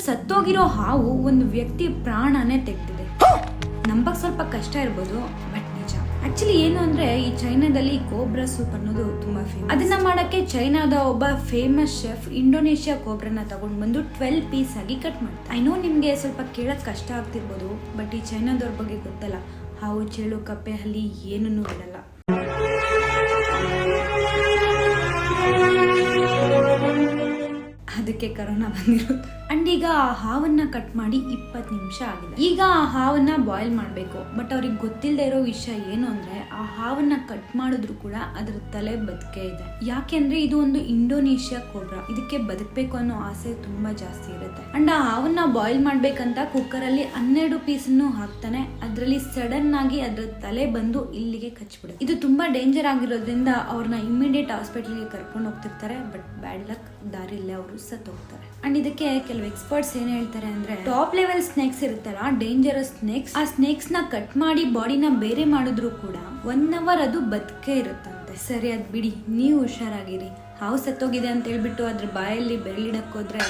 ಸತ್ತೋಗಿರೋ ಹಾವು ಒಂದು ವ್ಯಕ್ತಿ ಪ್ರಾಣನೇ ತೆಗೆದಿದೆ. ನಂಬಕ್ ಸ್ವಲ್ಪ ಕಷ್ಟ ಇರ್ಬೋದು, ಬಟ್ ನಿಜ. ಆಕ್ಚುಲಿ ಏನು ಅಂದ್ರೆ ಈ ಚೈನಾದಲ್ಲಿ ಕೋಬ್ರಾ ಸೂಪ್ ಅನ್ನೋದು ತುಂಬಾ ಫೇಮಸ್. ಅದನ್ನ ಮಾಡಕ್ಕೆ ಚೈನಾದ ಒಬ್ಬ ಫೇಮಸ್ ಶೆಫ್ ಇಂಡೋನೇಷಿಯಾ ಕೋಬ್ರಾನ ತಗೊಂಡ್ ಬಂದು 12 ಪೀಸ್ ಆಗಿ ಕಟ್ ಮಾಡ್ತಾರೆ. ಐ ನೋ ನಿಮ್ಗೆ ಸ್ವಲ್ಪ ಕೇಳಕ್ ಕಷ್ಟ ಆಗ್ತಿರ್ಬೋದು, ಬಟ್ ಈ ಚೈನಾದವ್ರ ಬಗ್ಗೆ ಗೊತ್ತಲ್ಲ, ಹಾವು, ಚೇಳು, ಕಪ್ಪೆ, ಹಲ್ಲಿ ಏನನ್ನೂ ಬಿಡಲ್ಲ. ಅದಕ್ಕೆ ಕರೋನಾ ಬಂದಿರೋದು. ಅಂಡ್ ಈಗ ಆ ಹಾವನ್ನ ಕಟ್ ಮಾಡಿ 20 ನಿಮಿಷ ಆಗಿದೆ. ಈಗ ಆ ಹಾವನ್ನ ಬಾಯ್ಲ್ ಮಾಡ್ಬೇಕು. ಬಟ್ ಅವ್ರಿಗೆ ಗೊತ್ತಿಲ್ಲದೆ ಇರೋ ವಿಷಯ ಏನು ಅಂದ್ರೆ ಆ ಹಾವನ್ನ ಕಟ್ ಮಾಡಿದ್ರು ಕೂಡ ಅದ್ರ ತಲೆ ಬದುಕೆ ಇದೆ. ಯಾಕೆಂದ್ರೆ ಇದು ಒಂದು ಇಂಡೋನೇಷಿಯಾ ಕೋಬ್ರಾ, ಇದಕ್ಕೆ ಬದುಕಬೇಕು ಅನ್ನೋ ಆಸೆ ತುಂಬಾ ಜಾಸ್ತಿ ಇರುತ್ತೆ. ಅಂಡ್ ಆ ಹಾವನ್ನ ಬಾಯ್ಲ್ ಮಾಡ್ಬೇಕಂತ ಕುಕ್ಕರ್ ಅಲ್ಲಿ 12 ಪೀಸನ್ನು ಹಾಕ್ತಾನೆ. ಅದ್ರಲ್ಲಿ ಸಡನ್ ಆಗಿ ಅದ್ರ ತಲೆ ಬಂದು ಇಲ್ಲಿಗೆ ಕಚ್ಬಿಡುತ್ತೆ. ಇದು ತುಂಬಾ ಡೇಂಜರ್ ಆಗಿರೋದ್ರಿಂದ ಅವ್ರನ್ನ ಇಮಿಡಿಯೇಟ್ ಹಾಸ್ಪಿಟಲ್ಗೆ ಕರ್ಕೊಂಡು ಹೋಗ್ತಿರ್ತಾರೆ. ಬಟ್ ಬ್ಯಾಡ್ ಲಕ್, ದಾರಿಲ್ಲೇ ಅವರು ಸತ್ತು ಹೋಗ್ತಾರೆ. ಅಂಡ್ ಇದಕ್ಕೆ ಕೆಲವು ಎಕ್ಸ್ಪರ್ಟ್ಸ್ ಏನ್ ಹೇಳ್ತಾರೆ ಅಂದ್ರೆ, ಟಾಪ್ ಲೆವೆಲ್ ಸ್ನೇಕ್ಸ್ ಇರುತ್ತಲ್ಲ, ಡೇಂಜರಸ್ ಸ್ನೇಕ್ಸ್, ಆ ಸ್ನೇಕ್ಸ್ ನ ಕಟ್ ಮಾಡಿ ಬಾಡಿನ ಬೇರೆ ಮಾಡಿದ್ರು ಕೂಡ 1 hour ಅದು ಬದುಕೆ ಇರುತ್ತಂತೆ. ಸರಿ, ಅದ್ ಬಿಡಿ, ನೀವು ಹುಷಾರಾಗಿರಿ. ಹಾವು ಸತ್ತೋಗಿದೆ ಅಂತ ಹೇಳ್ಬಿಟ್ಟು ಅದ್ರ ಬಾಯಲ್ಲಿ ಬೆರಳಿಡಕ್ ಹೋದ್ರೆ